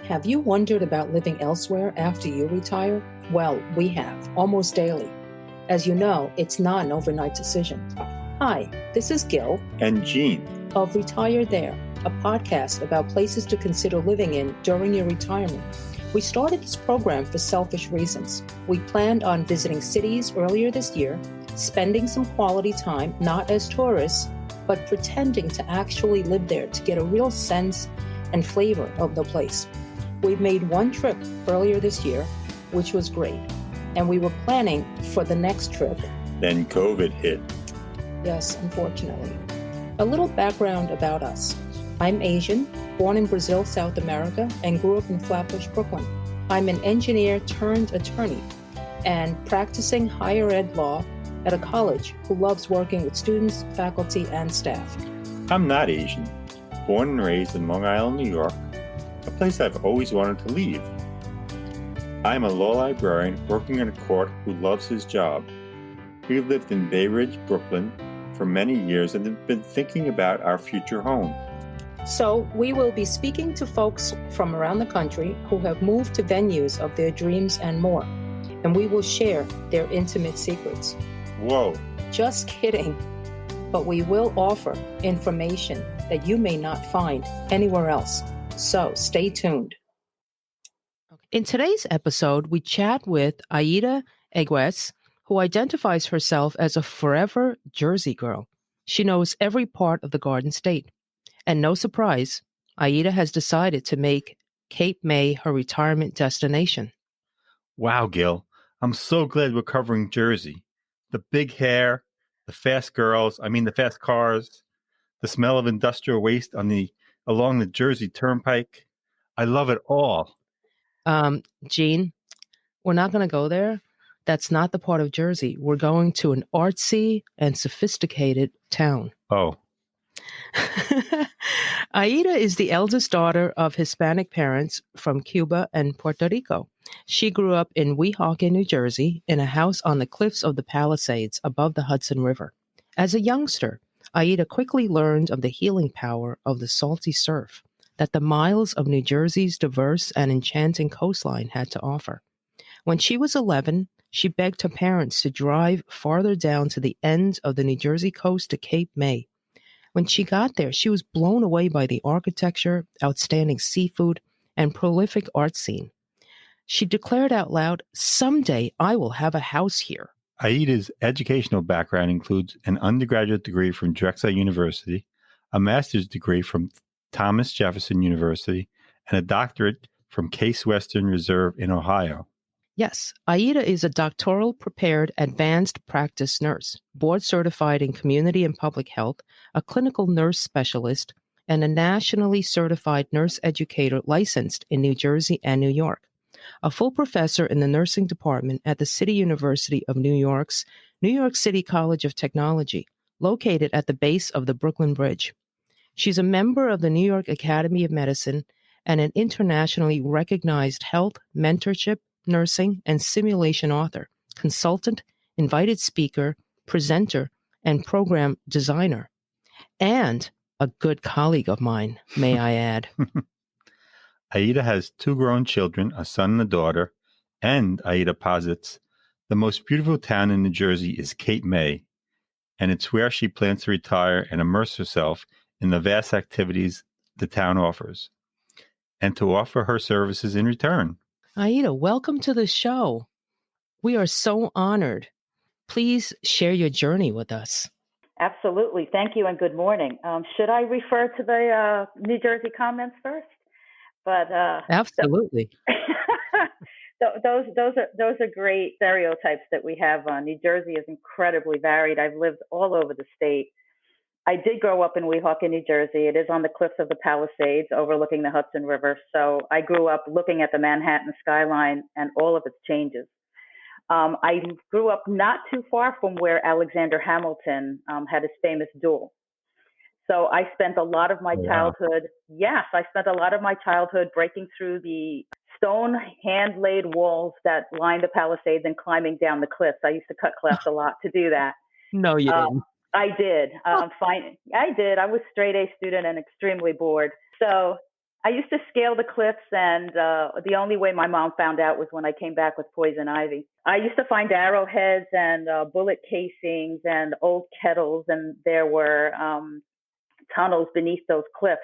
Have you wondered about living elsewhere after you retire? Well, we have, almost daily. As you know, it's not an overnight decision. Hi, this is Gil. And Jean. Of Retire There, a podcast about places to consider living in during your retirement. We started this program for selfish reasons. We planned on visiting cities earlier this year, spending some quality time, not as tourists, but pretending to actually live there to get a real sense and flavor of the place. We made one trip earlier this year, which was great, and we were planning for the next trip. Then COVID hit. Yes, unfortunately. A little background about us. I'm Asian, born in Brazil, South America, and grew up in Flatbush, Brooklyn. I'm an engineer turned attorney and practicing higher ed law at a college who loves working with students, faculty, and staff. I'm not Asian, born and raised in Long Island, New York, a place I've always wanted to leave. I'm a law librarian working in a court who loves his job. We lived in Bay Ridge, Brooklyn for many years and have been thinking about our future home. So we will be speaking to folks from around the country who have moved to venues of their dreams and more, and we will share their intimate secrets. Whoa. Just kidding. But we will offer information that you may not find anywhere else. So stay tuned. In today's episode, we chat with Aida Euges, who identifies herself as a forever Jersey girl. She knows every part of the Garden State. And no surprise, Aida has decided to make Cape May her retirement destination. Wow, Gil. I'm so glad we're covering Jersey. The big hair, the fast cars, the smell of industrial waste along the Jersey Turnpike. I love it all. Jean, we're not going to go there. That's not the part of Jersey. We're going to an artsy and sophisticated town. Oh. Aida is the eldest daughter of Hispanic parents from Cuba and Puerto Rico. She grew up in Weehawken, New Jersey, in a house on the cliffs of the Palisades above the Hudson River. As a youngster, Aida quickly learned of the healing power of the salty surf that the miles of New Jersey's diverse and enchanting coastline had to offer. When she was 11, she begged her parents to drive farther down to the end of the New Jersey coast to Cape May. When she got there, she was blown away by the architecture, outstanding seafood, and prolific art scene. She declared out loud, "Someday I will have a house here." Aida's educational background includes an undergraduate degree from Drexel University, a master's degree from Thomas Jefferson University, and a doctorate from Case Western Reserve in Ohio. Yes, Aida is a doctoral prepared advanced practice nurse, board certified in community and public health, a clinical nurse specialist, and a nationally certified nurse educator licensed in New Jersey and New York. A full professor in the nursing department at the City University of New York's New York City College of Technology, located at the base of the Brooklyn Bridge. She's a member of the New York Academy of Medicine and an internationally recognized health, mentorship, nursing, and simulation author, consultant, invited speaker, presenter, and program designer. And a good colleague of mine, may I add. Aida has 2 grown children, a son and a daughter, and Aida posits, the most beautiful town in New Jersey is Cape May, and it's where she plans to retire and immerse herself in the vast activities the town offers, and to offer her services in return. Aida, welcome to the show. We are so honored. Please share your journey with us. Absolutely. Thank you and good morning. Should I refer to the New Jersey comments first? But absolutely. Those are great stereotypes that we have. New Jersey is incredibly varied. I've lived all over the state. I did grow up in Weehawken, New Jersey. It is on the cliffs of the Palisades overlooking the Hudson River. So I grew up looking at the Manhattan skyline and all of its changes. I grew up not too far from where Alexander Hamilton had his famous duel. So I spent a lot of my childhood, breaking through the stone hand-laid walls that line the Palisades and climbing down the cliffs. I used to cut class a lot to do that. No, you didn't. I did. I did. I was straight A student and extremely bored. So I used to scale the cliffs, and the only way my mom found out was when I came back with poison ivy. I used to find arrowheads and bullet casings and old kettles, and there were tunnels beneath those cliffs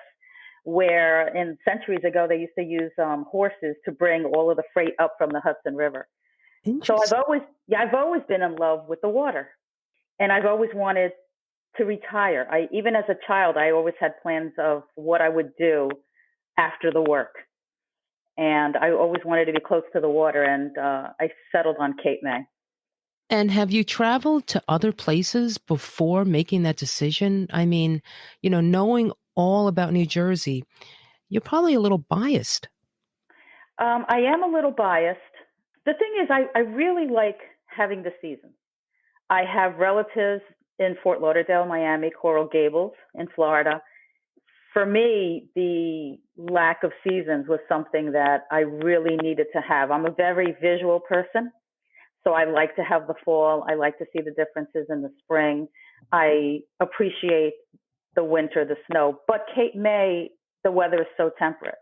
where in centuries ago they used to use horses to bring all of the freight up from the Hudson River. So Interesting. I've always been in love with the water, and I've always wanted to retire. Even as a child, I always had plans of what I would do after the work, and I always wanted to be close to the water, and I settled on Cape May. And have you traveled to other places before making that decision? I mean, knowing all about New Jersey, you're probably a little biased. I am a little biased. The thing is, I really like having the seasons. I have relatives in Fort Lauderdale, Miami, Coral Gables in Florida. For me, the lack of seasons was something that I really needed to have. I'm a very visual person, so I like to have the fall. I like to see the differences in the spring. I appreciate the winter, the snow. But Cape May, the weather is so temperate.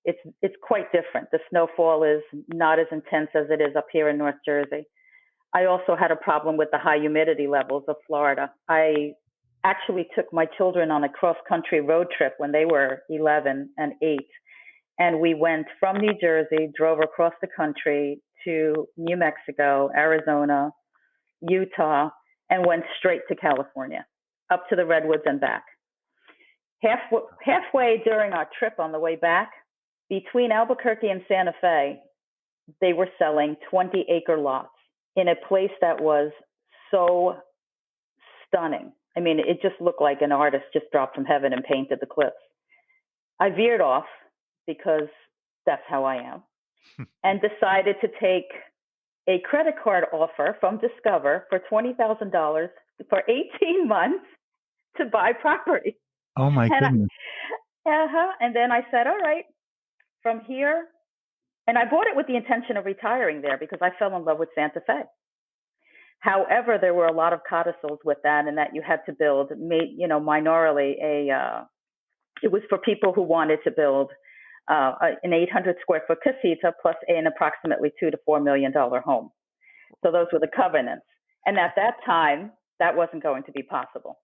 It's quite different. The snowfall is not as intense as it is up here in North Jersey. I also had a problem with the high humidity levels of Florida. I actually took my children on a cross-country road trip when they were 11 and 8. And we went from New Jersey, drove across the country to New Mexico, Arizona, Utah, and went straight to California, up to the Redwoods and back. Halfway during our trip on the way back, between Albuquerque and Santa Fe, they were selling 20-acre lots in a place that was so stunning. I mean, it just looked like an artist just dropped from heaven and painted the cliffs. I veered off because that's how I am, and decided to take a credit card offer from Discover for $20,000 for 18 months to buy property. Oh my goodness. And then I said, all right, from here, and I bought it with the intention of retiring there because I fell in love with Santa Fe. However, there were a lot of codicils with that, and that you had to build, minorly it was for people who wanted to build an 800 square foot casita plus an approximately $2 to $4 million home. So those were the covenants. And at that time, that wasn't going to be possible.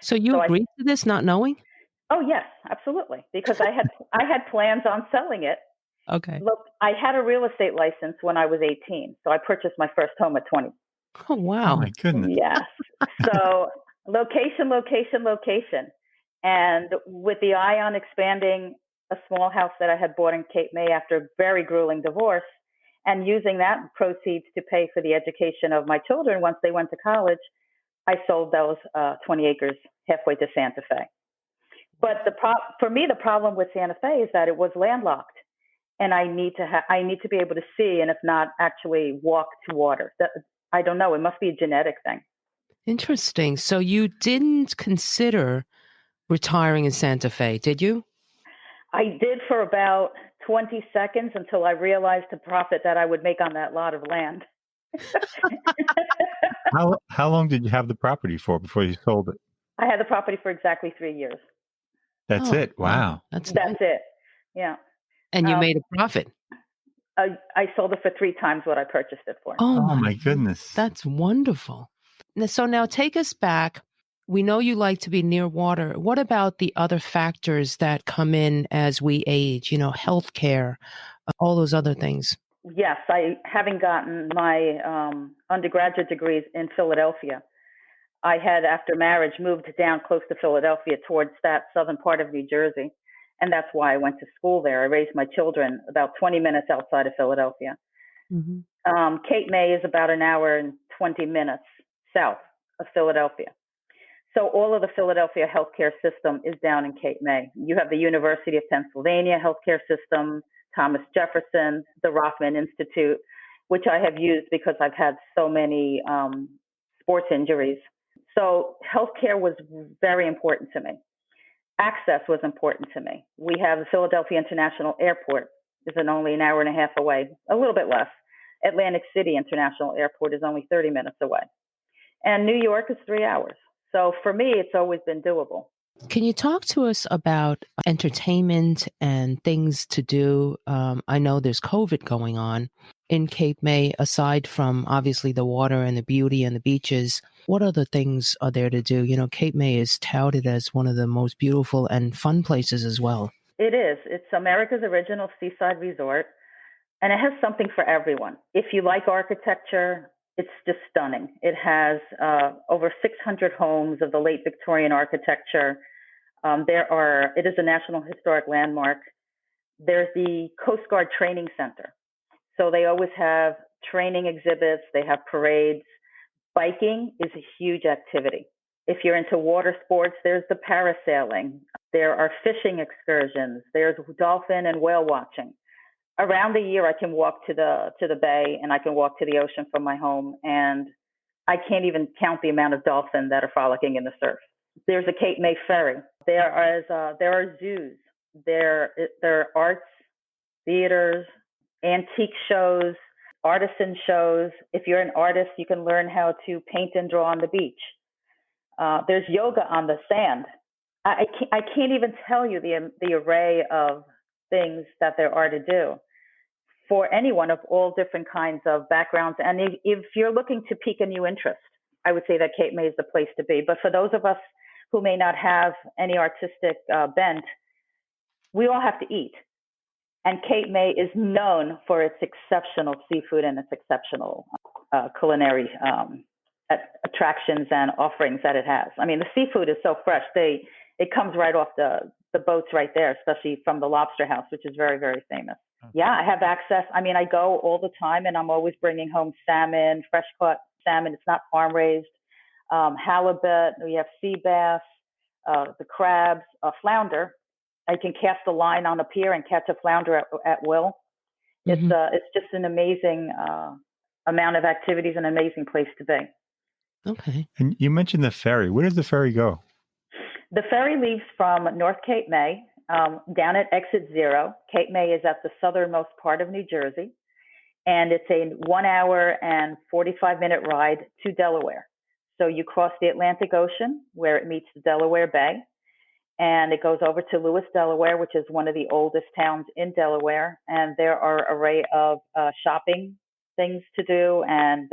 So you agreed to this not knowing? Oh, yes, absolutely. Because I had plans on selling it. Okay. Look, I had a real estate license when I was 18. So I purchased my first home at 20. Oh, wow. Oh my goodness. Yes. So location. And with the eye on expanding a small house that I had bought in Cape May after a very grueling divorce, and using that proceeds to pay for the education of my children once they went to college, I sold those 20 acres halfway to Santa Fe. But for me, the problem with Santa Fe is that it was landlocked, and I need to be able to see, and if not, actually walk to water. I don't know. It must be a genetic thing. Interesting. So you didn't consider retiring in Santa Fe, did you? I did for about 20 seconds until I realized the profit that I would make on that lot of land. How long did you have the property for before you sold it? I had the property for exactly 3 years. That's it. Wow. That's nice. It. Yeah. And you made a profit. I sold it for 3 times what I purchased it for. Oh my goodness. That's wonderful. So now take us back. We know you like to be near water. What about the other factors that come in as we age, healthcare, all those other things? Yes, having gotten my undergraduate degrees in Philadelphia, I had, after marriage, moved down close to Philadelphia towards that southern part of New Jersey. And that's why I went to school there. I raised my children about 20 minutes outside of Philadelphia. Mm-hmm. Cape May is about an hour and 20 minutes south of Philadelphia. So all of the Philadelphia healthcare system is down in Cape May. You have the University of Pennsylvania healthcare system, Thomas Jefferson, the Rothman Institute, which I have used because I've had so many sports injuries. So healthcare was very important to me. Access was important to me. We have the Philadelphia International Airport, is only an hour and a half away, a little bit less. Atlantic City International Airport is only 30 minutes away. And New York is 3 hours. So for me, it's always been doable. Can you talk to us about entertainment and things to do? I know there's COVID going on in Cape May, aside from obviously the water and the beauty and the beaches. What other things are there to do? You know, Cape May is touted as one of the most beautiful and fun places as well. It is. It's America's original seaside resort, and it has something for everyone. If you like architecture, it's just stunning. It has over 600 homes of the late Victorian architecture. It is a National Historic Landmark. There's the Coast Guard Training Center. So they always have training exhibits, they have parades. Biking is a huge activity. If you're into water sports, there's the parasailing. There are fishing excursions. There's dolphin and whale watching. Around the year, I can walk to the bay and I can walk to the ocean from my home, and I can't even count the amount of dolphins that are frolicking in the surf. There's a Cape May ferry. There are zoos. There are arts, theaters, antique shows, artisan shows. If you're an artist, you can learn how to paint and draw on the beach. There's yoga on the sand. I can't even tell you the array of things that there are to do for anyone of all different kinds of backgrounds. And if you're looking to pique a new interest, I would say that Cape May is the place to be. But for those of us who may not have any artistic bent, we all have to eat. And Cape May is known for its exceptional seafood and its exceptional culinary attractions and offerings that it has. I mean, the seafood is so fresh. It comes right off the boats right there, especially from the Lobster House, which is very, very famous. Yeah, I have access. I mean, I go all the time, and I'm always bringing home salmon, fresh caught salmon. It's not farm raised. Halibut. We have sea bass, the crabs, flounder. I can cast a line on a pier and catch a flounder at will. Mm-hmm. It's just an amazing amount of activities, an amazing place to be. Okay. And you mentioned the ferry. Where does the ferry go? The ferry leaves from North Cape May down at exit 0. Cape May is at the southernmost part of New Jersey, and it's a 1 hour and 45-minute ride to Delaware. So you cross the Atlantic Ocean where it meets the Delaware Bay, and it goes over to Lewis, Delaware, which is one of the oldest towns in Delaware. And there are an array of shopping things to do. And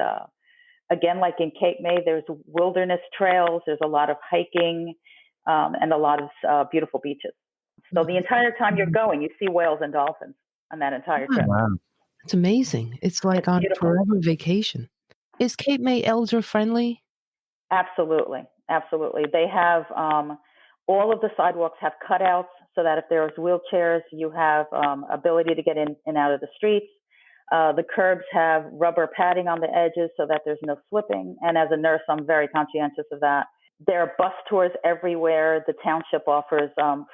again, like in Cape May, there's wilderness trails. There's a lot of hiking and a lot of beautiful beaches. So the entire time you're going, you see whales and dolphins on that entire trip. Wow. It's amazing. It's like on a forever vacation. Is Cape May elder friendly? Absolutely. Absolutely. They have all of the sidewalks have cutouts so that if there's wheelchairs, you have ability to get in and out of the streets. The curbs have rubber padding on the edges so that there's no slipping. And as a nurse, I'm very conscientious of that. There are bus tours everywhere. The township offers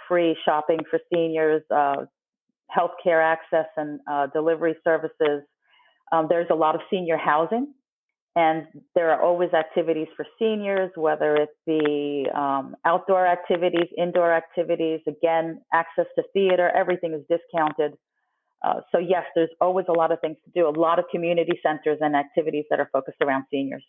free shopping for seniors, healthcare access and delivery services. There's a lot of senior housing, and there are always activities for seniors, whether it be outdoor activities, indoor activities, again, access to theater, everything is discounted. So yes, there's always a lot of things to do, a lot of community centers and activities that are focused around seniors.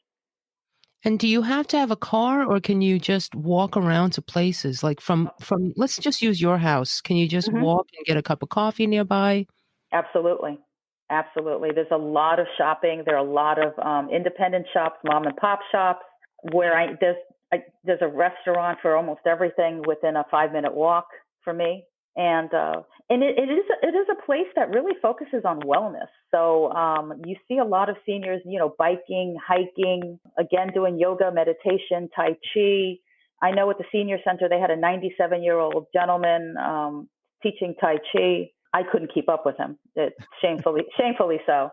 And do you have to have a car, or can you just walk around to places like from let's just use your house. Can you just walk and get a cup of coffee nearby? Absolutely. Absolutely. There's a lot of shopping. There are a lot of independent shops, mom and pop shops, where there's a restaurant for almost everything within a 5-minute walk for me. And it is a place that really focuses on wellness. So you see a lot of seniors, biking, hiking, again, doing yoga, meditation, Tai Chi. I know at the senior center, they had a 97-year-old gentleman teaching Tai Chi. I couldn't keep up with him, shamefully so.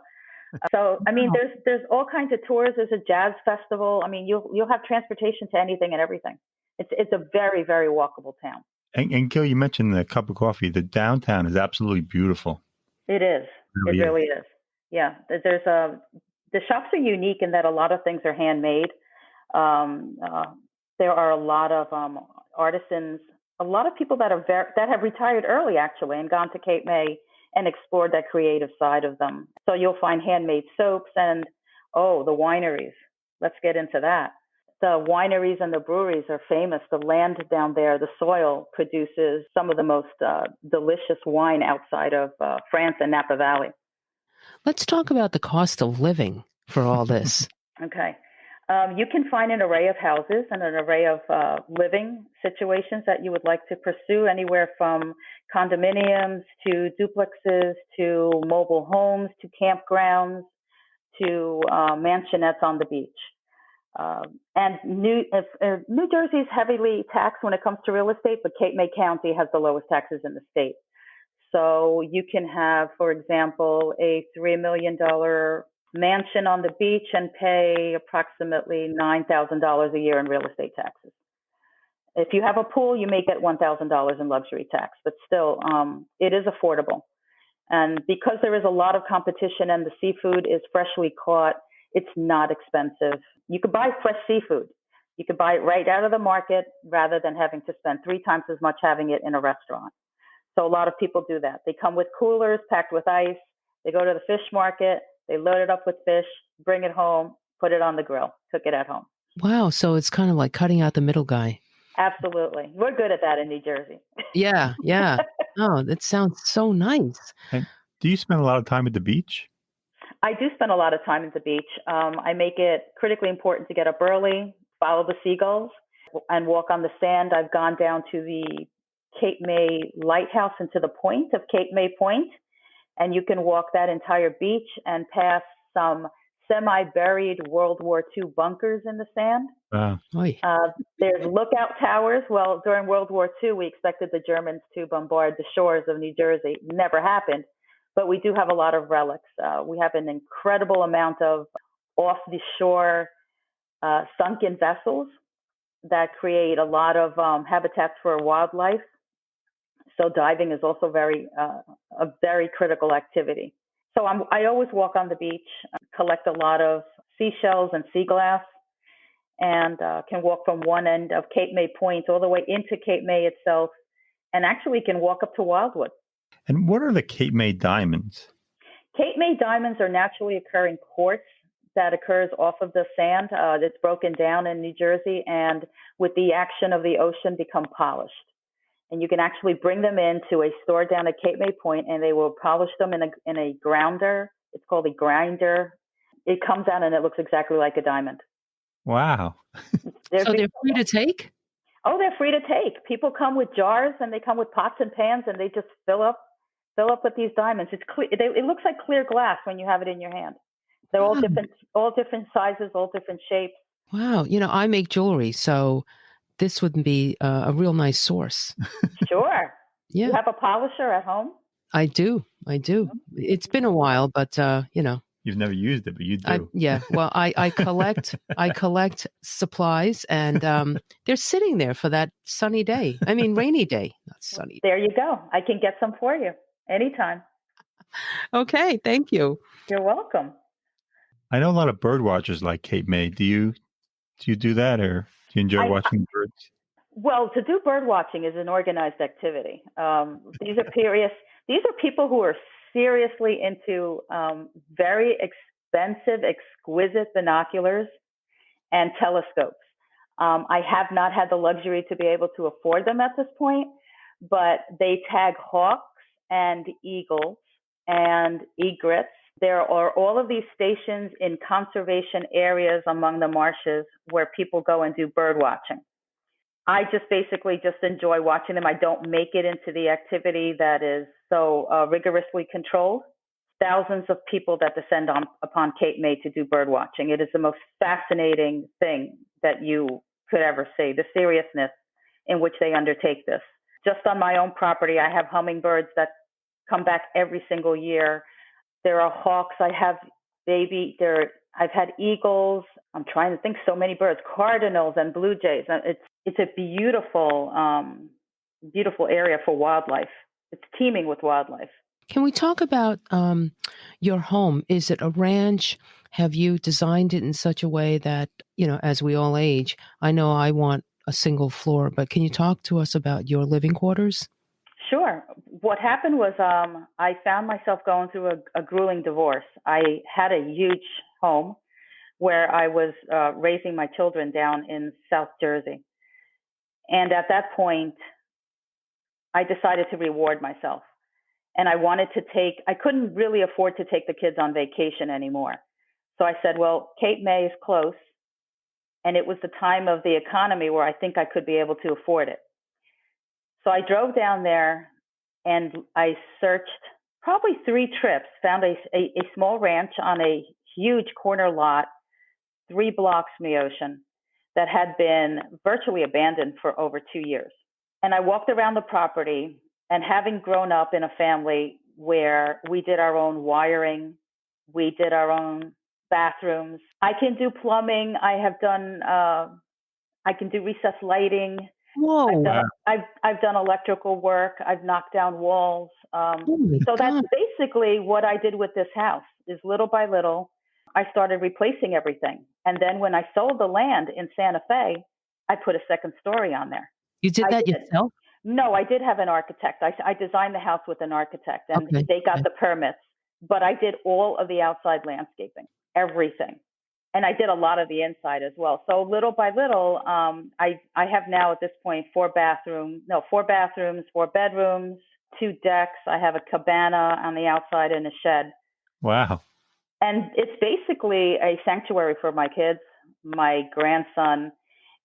So, I mean, there's all kinds of tours. There's a jazz festival. I mean, you'll have transportation to anything and everything. It's a very, very walkable town. And Gil, you mentioned the cup of coffee. The downtown is absolutely beautiful. It is. It really is. Yeah. The shops are unique in that a lot of things are handmade. There are a lot of artisans, a lot of people that have retired early actually and gone to Cape May and explored that creative side of them. So you'll find handmade soaps and the wineries. Let's get into that. The wineries and the breweries are famous. The land down there, the soil produces some of the most delicious wine outside of France and Napa Valley. Let's talk about the cost of living for all this. Okay. You can find an array of houses and an array of living situations that you would like to pursue, anywhere from condominiums to duplexes to mobile homes to campgrounds to mansionettes on the beach. And New Jersey is heavily taxed when it comes to real estate, but Cape May County has the lowest taxes in the state. So you can have, for example, a $3 million mansion on the beach and pay approximately $9,000 a year in real estate taxes. If you have a pool, you may get $1,000 in luxury tax, but still, it is affordable. And because there is a lot of competition and the seafood is freshly caught, it's not expensive. You could buy fresh seafood. You could buy it right out of the market rather than having to spend 3 times as much having it in a restaurant. So a lot of people do that. They come with coolers packed with ice. They go to the fish market. They load it up with fish, bring it home, put it on the grill, cook it at home. Wow. So it's kind of like cutting out the middle guy. Absolutely. We're good at that in New Jersey. Yeah. Yeah. Oh, that sounds so nice. And do you spend a lot of time at the beach? I do spend a lot of time at the beach. I make it critically important to get up early, follow the seagulls, and walk on the sand. I've gone down to the Cape May Lighthouse and to the point of Cape May Point, and you can walk that entire beach and pass some semi-buried World War II bunkers in the sand. There's lookout towers. Well, during World War II, we expected the Germans to bombard the shores of New Jersey. Never happened, but we do have a lot of relics. We have an incredible amount of off-the-shore sunken vessels that create a lot of habitats for wildlife. So diving is also a very critical activity. So I always walk on the beach, collect a lot of seashells and sea glass, and can walk from one end of Cape May Point all the way into Cape May itself, and actually can walk up to Wildwood. And what are the Cape May diamonds? Cape May diamonds are naturally occurring quartz that occurs off of the sand that's broken down in New Jersey, and with the action of the ocean become polished. And you can actually bring them into a store down at Cape May Point, and they will polish them in a grounder. It's called a grinder. It comes out and it looks exactly like a diamond. Wow. So they're free to take? Oh, they're free to take. People come with jars and they come with pots and pans, and they just fill up with these diamonds. It's clear. It looks like clear glass when you have it in your hand. They're all different sizes, all different shapes. Wow. I make jewelry, so this would be a real nice source. Sure. Yeah. You have a polisher at home? I do. It's been a while, but You've never used it, but you do. Well, I collect supplies, and they're sitting there for that sunny day. I mean, rainy day, not sunny. There you go. I can get some for you anytime. Okay, thank you. You're welcome. I know a lot of bird watchers like Cape May. Do you do that, or do you enjoy watching birds? Well, to do bird watching is an organized activity. These are people who are seriously into very expensive, exquisite binoculars and telescopes. I have not had the luxury to be able to afford them at this point, but they tag hawks and eagles and egrets. There are all of these stations in conservation areas among the marshes where people go and do bird watching. I just basically enjoy watching them. I don't make it into the activity that is so rigorously controlled. Thousands of people that descend upon Cape May to do bird watching. It is the most fascinating thing that you could ever see, the seriousness in which they undertake this. Just on my own property, I have hummingbirds that come back every single year. There are hawks. I have I've had eagles. I'm trying to think, so many birds, cardinals and blue jays. It's a beautiful, beautiful area for wildlife. It's teeming with wildlife. Can we talk about your home? Is it a ranch? Have you designed it in such a way that, as we all age, I know I want a single floor, but can you talk to us about your living quarters? Sure. What happened was I found myself going through a grueling divorce. I had a huge home where I was raising my children down in South Jersey. And at that point, I decided to reward myself. And I couldn't really afford to take the kids on vacation anymore. So I said, well, Cape May is close. And it was the time of the economy where I think I could be able to afford it. So I drove down there and I searched probably 3 trips, found a small ranch on a huge corner lot, 3 blocks from the ocean, that had been virtually abandoned for over 2 years. And I walked around the property, and having grown up in a family where we did our own wiring, we did our own bathrooms. I can do plumbing. I can do recessed lighting. Whoa. I've done electrical work. I've knocked down walls. So that's God. basically what I did with this house. Is little by little, I started replacing everything. And then when I sold the land in Santa Fe, I put a second story on there. You did that yourself? No, I did have an architect. I designed the house with an architect, and they got the permits. But I did all of the outside landscaping, everything. And I did a lot of the inside as well. So little by little, I have now at this point 4 bathrooms, 4 bedrooms, 2 decks. I have a cabana on the outside and a shed. Wow. And it's basically a sanctuary for my kids, my grandson,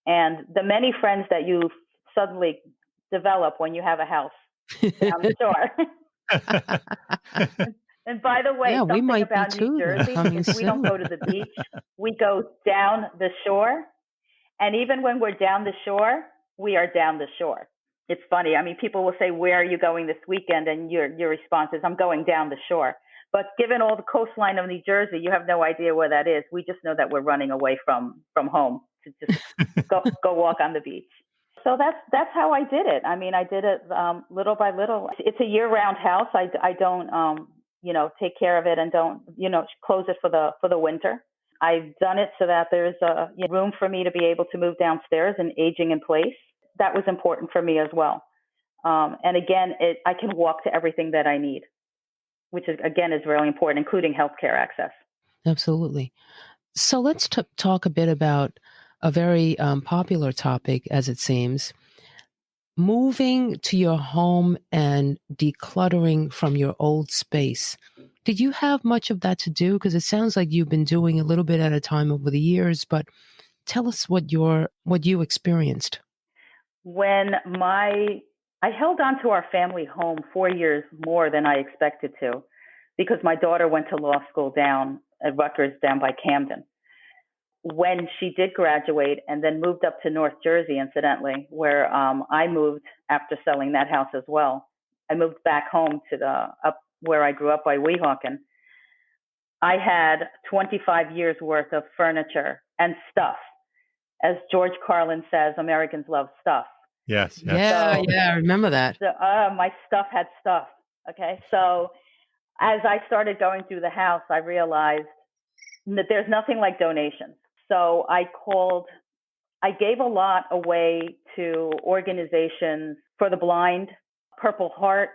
and the many friends that you suddenly develop when you have a house down the shore. And by the way, something about New Jersey is we don't go to the beach. We go down the shore. And even when we're down the shore, we are down the shore. It's funny. I mean, people will say, where are you going this weekend? And your response is, I'm going down the shore. But given all the coastline of New Jersey, you have no idea where that is. We just know that we're running away from home to just go walk on the beach. So that's how I did it. I mean, I did it little by little. It's a year-round house. I don't take care of it and don't close it for the winter. I've done it so that there's room for me to be able to move downstairs and aging in place. That was important for me as well. And again, I can walk to everything that I need, which is really important, including healthcare access. Absolutely. So let's talk a bit about a very popular topic, as it seems, moving to your home and decluttering from your old space. Did you have much of that to do? Because it sounds like you've been doing a little bit at a time over the years, but tell us what you experienced. When I held on to our family home 4 years more than I expected to, because my daughter went to law school down at Rutgers down by Camden. When she did graduate and then moved up to North Jersey, incidentally, where I moved after selling that house as well. I moved back home to up where I grew up by Weehawken. I had 25 years worth of furniture and stuff. As George Carlin says, Americans love stuff. Yes. Yeah, I remember that. So, my stuff had stuff. Okay. So as I started going through the house, I realized that there's nothing like donations. So I gave a lot away to organizations for the blind, Purple Heart,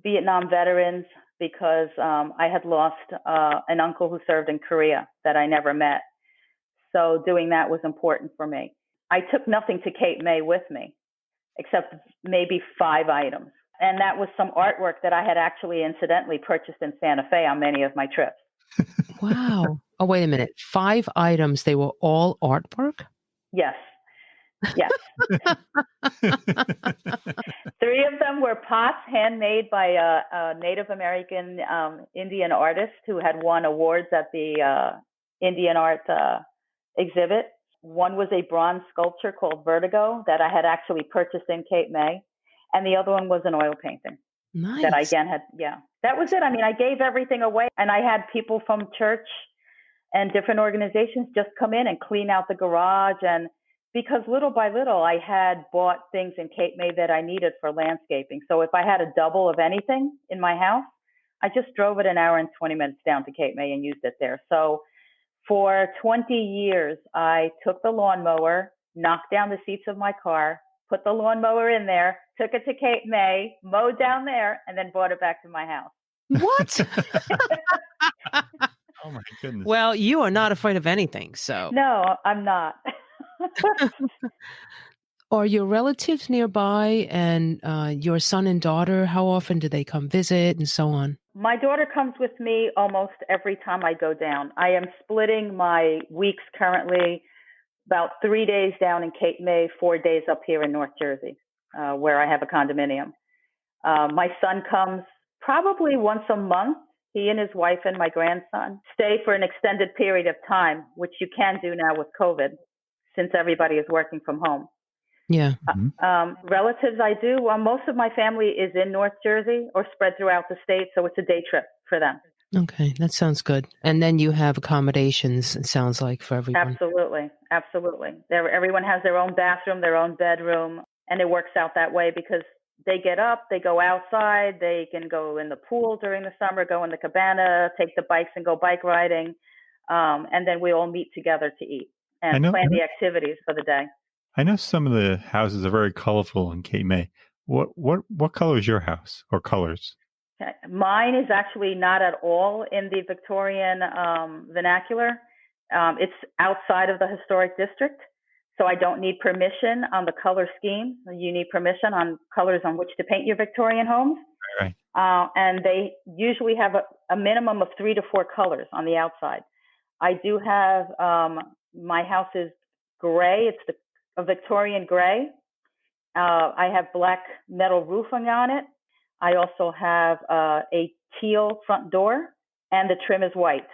Vietnam veterans, because I had lost an uncle who served in Korea that I never met. So doing that was important for me. I took nothing to Cape May with me, except maybe 5 items. And that was some artwork that I had actually incidentally purchased in Santa Fe on many of my trips. Wow. Oh, wait a minute. 5 items. They were all artwork? Yes. 3 of them were pots handmade by a Native American Indian artist who had won awards at the Indian art exhibit. One was a bronze sculpture called Vertigo that I had actually purchased in Cape May. And the other one was an oil painting. Nice. That I again had, that was it. I mean, I gave everything away, and I had people from church and different organizations just come in and clean out the garage. And because little by little, I had bought things in Cape May that I needed for landscaping. So if I had a double of anything in my house, I just drove it an hour and 20 minutes down to Cape May and used it there. So for 20 years, I took the lawnmower, knocked down the seats of my car, put the lawnmower in there, took it to Cape May, mowed down there, and then brought it back to my house. What? Oh my goodness. Well, you are not afraid of anything, so. No, I'm not. Are your relatives nearby and your son and daughter, how often do they come visit and so on? My daughter comes with me almost every time I go down. I am splitting my weeks currently, about 3 days down in Cape May, 4 days up here in North Jersey, where I have a condominium. My son comes probably once a month. He and his wife and my grandson stay for an extended period of time, which you can do now with COVID, since everybody is working from home. Yeah. Relatives I do. Well, most of my family is in North Jersey or spread throughout the state, so it's a day trip for them. Okay, that sounds good. And then you have accommodations, it sounds like, for everyone. Absolutely. Absolutely. Everyone has their own bathroom, their own bedroom, and it works out that way because they get up, they go outside, they can go in the pool during the summer, go in the cabana, take the bikes and go bike riding, and then we all meet together to eat and plan the activities for the day. I know some of the houses are very colorful in Cape May. What color is your house or colors? Okay. Mine is actually not at all in the Victorian vernacular. It's outside of the historic district, so I don't need permission on the color scheme. You need permission on colors on which to paint your Victorian homes. Right. And they usually have a minimum of 3 to 4 colors on the outside. I do have, my house is gray. It's a Victorian gray. I have black metal roofing on it. I also have a teal front door, and the trim is white.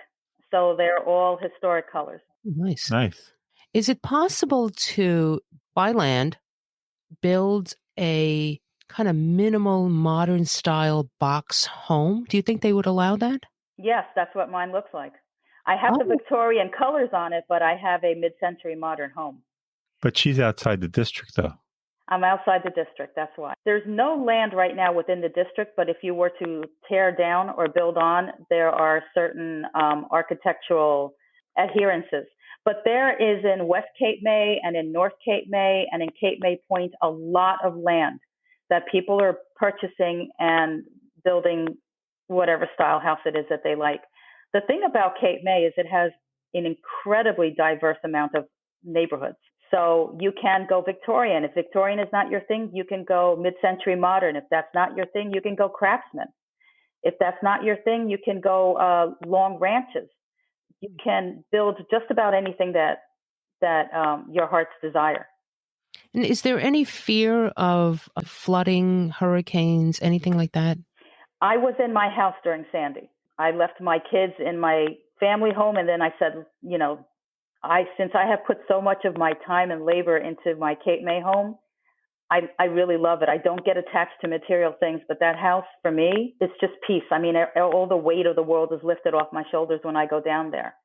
So they're all historic colors. Nice. Nice. Is it possible to buy land, build a kind of minimal modern style box home? Do you think they would allow that? Yes, that's what mine looks like. I have the Victorian colors on it, but I have a mid-century modern home. But she's outside the district, though. I'm outside the district, that's why. There's no land right now within the district, but if you were to tear down or build on, there are certain architectural adherences. But there is in West Cape May and in North Cape May and in Cape May Point a lot of land that people are purchasing and building whatever style house it is that they like. The thing about Cape May is it has an incredibly diverse amount of neighborhoods. So you can go Victorian. If Victorian is not your thing, you can go mid-century modern. If that's not your thing, you can go craftsman. If that's not your thing, you can go long ranches. You can build just about anything that your heart's desire. And is there any fear of flooding, hurricanes, anything like that? I was in my house during Sandy. I left my kids in my family home, and then I said, since I have put so much of my time and labor into my Cape May home, I really love it. I don't get attached to material things, but that house for me, it's just peace. I mean, all the weight of the world is lifted off my shoulders when I go down there.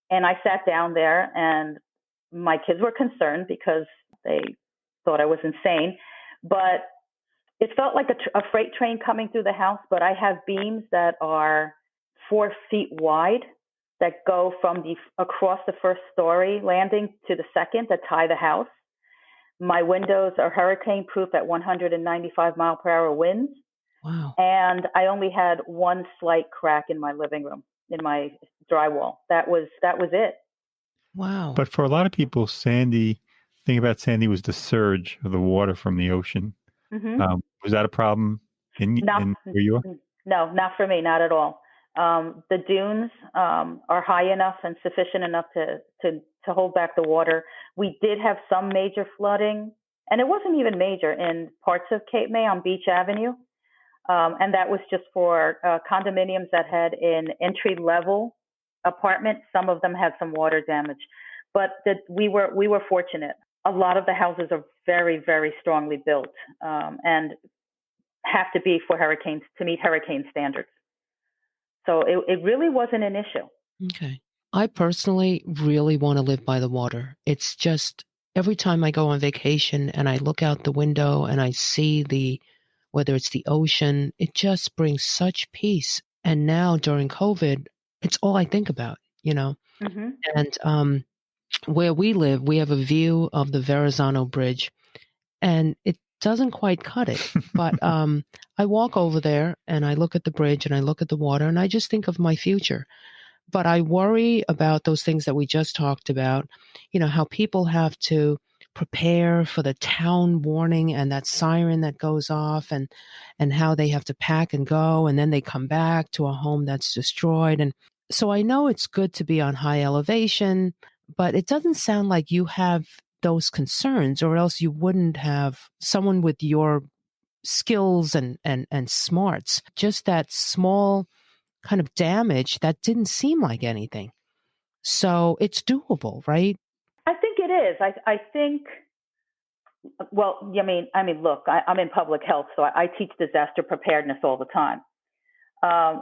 And I sat down there, and my kids were concerned because they thought I was insane, but it felt like a freight train coming through the house. But I have beams that are 4 feet wide that go from across the first story landing to the second that tie the house. My windows are hurricane proof at 195 mile per hour winds. Wow. And I only had one slight crack in my living room, in my drywall. That was it. Wow. But for a lot of people, the thing about Sandy was the surge of the water from the ocean. Mm-hmm. Was that a problem in where you are? No, not for me, not at all. The dunes are high enough and sufficient enough to hold back the water. We did have some major flooding, and it wasn't even major in parts of Cape May on Beach Avenue. And that was just for condominiums that had an entry-level apartment. Some of them had some water damage, but we were fortunate. A lot of the houses are very, very strongly built and have to be for hurricanes to meet hurricane standards. So it really wasn't an issue. Okay. I personally really want to live by the water. It's just every time I go on vacation and I look out the window and I see whether it's the ocean, it just brings such peace. And now during COVID, it's all I think about, Mm-hmm. And where we live, we have a view of the Verrazano Bridge, and it doesn't quite cut it. But I walk over there and I look at the bridge and I look at the water and I just think of my future. But I worry about those things that we just talked about, how people have to prepare for the town warning and that siren that goes off, and how they have to pack and go, and then they come back to a home that's destroyed. And so I know it's good to be on high elevation, but it doesn't sound like you have those concerns, or else you wouldn't have someone with your skills and smarts. Just that small kind of damage that didn't seem like anything. So it's doable, right? I think it is. I think, well, look, I'm in public health, so I teach disaster preparedness all the time.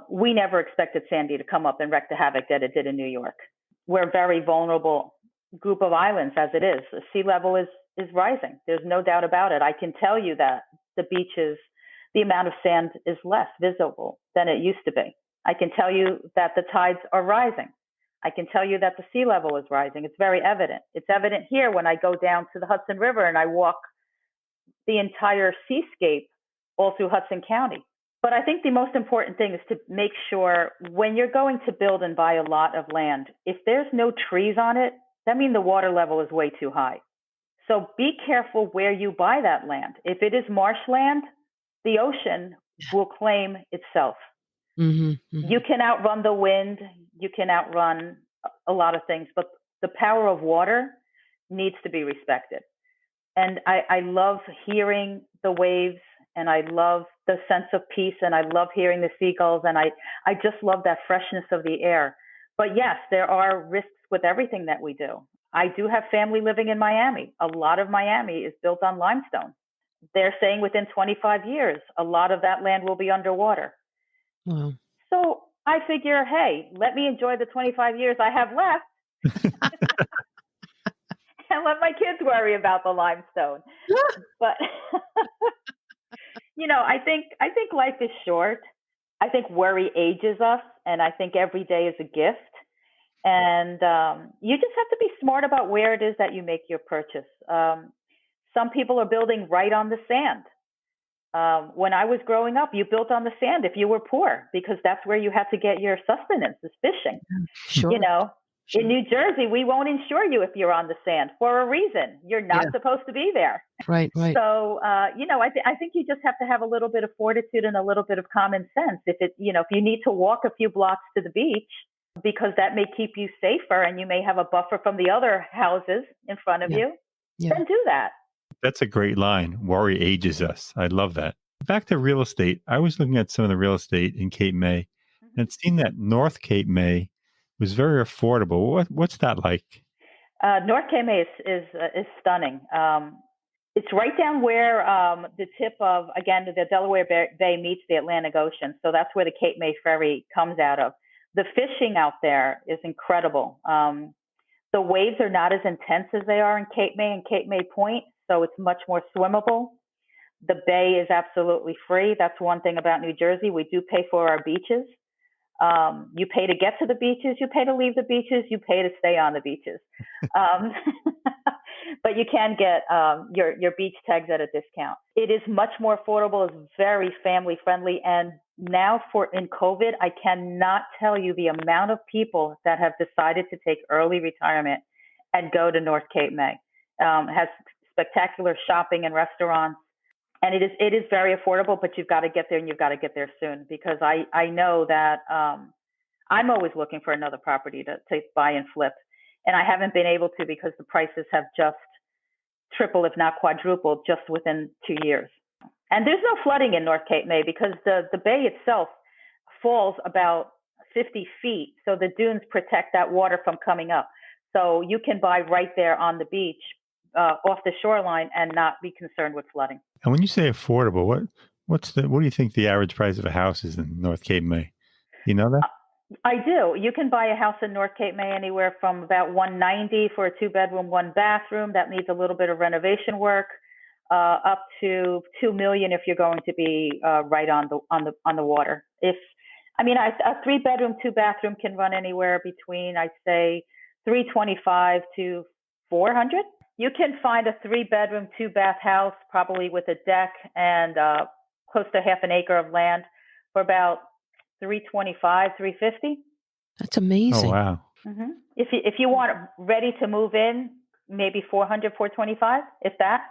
We never expected Sandy to come up and wreak the havoc that it did in New York. We're a very vulnerable group of islands as it is. The sea level is rising. There's no doubt about it. I can tell you that the beaches, the amount of sand is less visible than it used to be. I can tell you that the tides are rising. I can tell you that the sea level is rising. It's very evident. It's evident here when I go down to the Hudson River and I walk the entire seascape all through Hudson County. But I think the most important thing is to make sure when you're going to build and buy a lot of land, if there's no trees on it, that means the water level is way too high. So be careful where you buy that land. If it is marshland, the ocean will claim itself. Mm-hmm, mm-hmm. You can outrun the wind, you can outrun a lot of things, but the power of water needs to be respected. And I love hearing the waves, and I love the sense of peace, and I love hearing the seagulls, and I just love that freshness of the air. But yes, there are risks with everything that we do. I do have family living in Miami. A lot of Miami is built on limestone. They're saying within 25 years, a lot of that land will be underwater. Wow. So I figure, hey, let me enjoy the 25 years I have left and let my kids worry about the limestone. But, I think life is short. I think worry ages us, and I think every day is a gift. And you just have to be smart about where it is that you make your purchase. Some people are building right on the sand. When I was growing up, you built on the sand if you were poor, because that's where you had to get your sustenance, is fishing. Sure. In New Jersey, we won't insure you if you're on the sand for a reason. You're not supposed to be there. Right. So, I think you just have to have a little bit of fortitude and a little bit of common sense. If you need to walk a few blocks to the beach, because that may keep you safer and you may have a buffer from the other houses in front of you, then do that. That's a great line. Worry ages us. I love that. Back to real estate. I was looking at some of the real estate in Cape May, and it seemed that North Cape May was very affordable. What's that like? North Cape May is stunning. It's right down where the tip of, again, the Delaware Bay meets the Atlantic Ocean. So that's where the Cape May ferry comes out of. The fishing out there is incredible. The waves are not as intense as they are in Cape May and Cape May Point, so it's much more swimmable. The bay is absolutely free. That's one thing about New Jersey. We do pay for our beaches. You pay to get to the beaches, you pay to leave the beaches, you pay to stay on the beaches. But you can get your beach tags at a discount. It is much more affordable. It's very family friendly. And now in COVID, I cannot tell you the amount of people that have decided to take early retirement and go to North Cape May. It has spectacular shopping and restaurants. And it is very affordable, but you've got to get there, and you've got to get there soon, because I know that I'm always looking for another property to buy and flip. And I haven't been able to, because the prices have just tripled, if not quadrupled, just within 2 years. And there's no flooding in North Cape May, because the bay itself falls about 50 feet. So the dunes protect that water from coming up. So you can buy right there on the beach, off the shoreline, and not be concerned with flooding. And when you say affordable, what do you think the average price of a house is in North Cape May? You know that? I do. You can buy a house in North Cape May anywhere from about $190 for a 2-bedroom, 1-bathroom that needs a little bit of renovation work, up to $2 million if you're going to be right on the water. A 3-bedroom, 2-bathroom can run anywhere between, I'd say, $325 to $400. You can find a 3-bedroom, 2-bath house, probably with a deck and close to half an acre of land, for about $325, $350. That's amazing. Oh, wow. Mm-hmm. If you want ready to move in, maybe 400, 425, if that.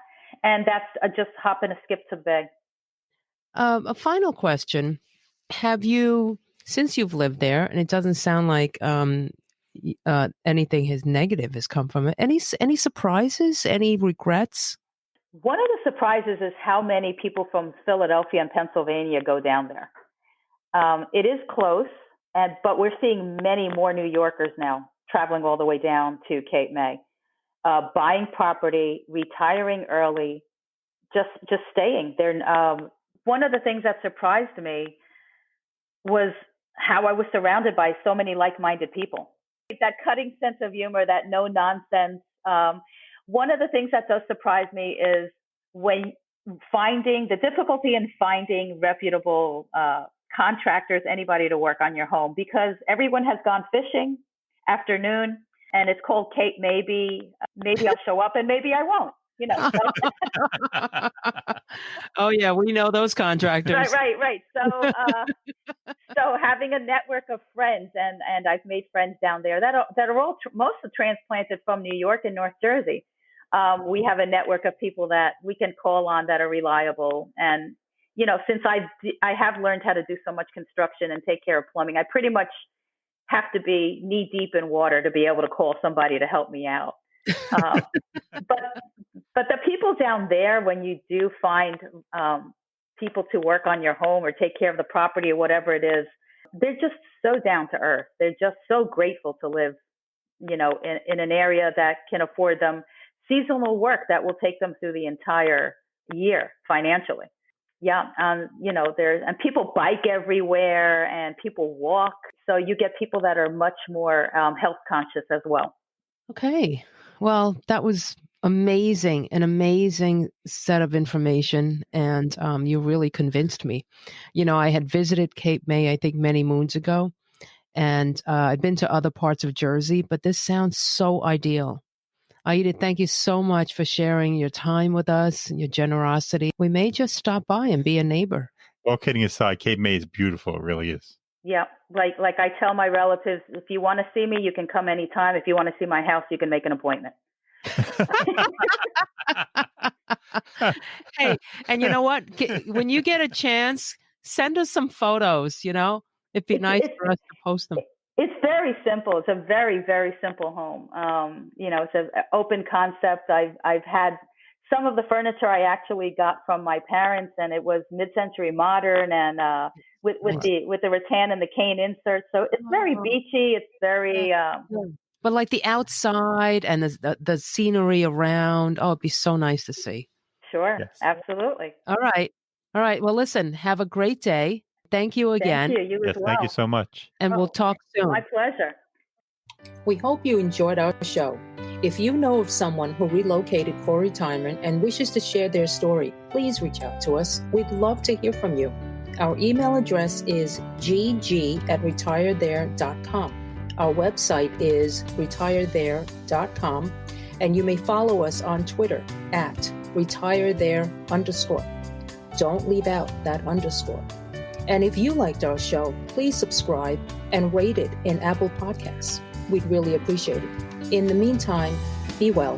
And that's just hop and a skip to the bay. A final question. Have you, since you've lived there, and it doesn't sound like anything negative has come from it, any surprises, any regrets? One of the surprises is how many people from Philadelphia and Pennsylvania go down there. It is close, but we're seeing many more New Yorkers now traveling all the way down to Cape May, buying property, retiring early, just staying there. One of the things that surprised me was how I was surrounded by so many like-minded people. That cutting sense of humor, that no nonsense. One of the things that does surprise me is when finding the difficulty in finding reputable contractors, anybody to work on your home, because everyone has gone fishing afternoon, and it's called Cape Maybe. Maybe I'll show up and maybe I won't. So. Oh yeah, we know those contractors. Right. So having a network of friends, and I've made friends down there that are all mostly transplanted from New York and North Jersey. We have a network of people that we can call on that are reliable. And since I have learned how to do so much construction and take care of plumbing, I pretty much have to be knee deep in water to be able to call somebody to help me out. But the people down there, when you do find people to work on your home or take care of the property or whatever it is, they're just so down to earth. They're just so grateful to live, in an area that can afford them seasonal work that will take them through the entire year financially. Yeah, and people bike everywhere and people walk. So you get people that are much more health conscious as well. Okay. Well, that was amazing, an amazing set of information. And you really convinced me. I had visited Cape May, I think, many moons ago. And I've been to other parts of Jersey, but this sounds so ideal. Aida, thank you so much for sharing your time with us and your generosity. We may just stop by and be a neighbor. All kidding aside, Cape May is beautiful. It really is. Yeah. Like I tell my relatives, if you want to see me, you can come anytime. If you want to see my house, you can make an appointment. Hey, and you know what? When you get a chance, send us some photos, It'd be nice for us to post them. It's very simple. It's a very, very simple home. It's an open concept. I've had some of the furniture I actually got from my parents, and it was mid-century modern, and with the rattan and the cane inserts. So it's very beachy. It's very. But like the outside and the scenery around, it'd be so nice to see. Sure, yes. Absolutely. All right. Well, listen, have a great day. Thank you again. Thank you. You as well. Thank you so much. And we'll talk soon. My pleasure. We hope you enjoyed our show. If you know of someone who relocated for retirement and wishes to share their story, please reach out to us. We'd love to hear from you. Our email address is gg@retirethere.com. Our website is retirethere.com, and you may follow us on Twitter @retirethere_. Don't leave out that underscore. And if you liked our show, please subscribe and rate it in Apple Podcasts. We'd really appreciate it. In the meantime, be well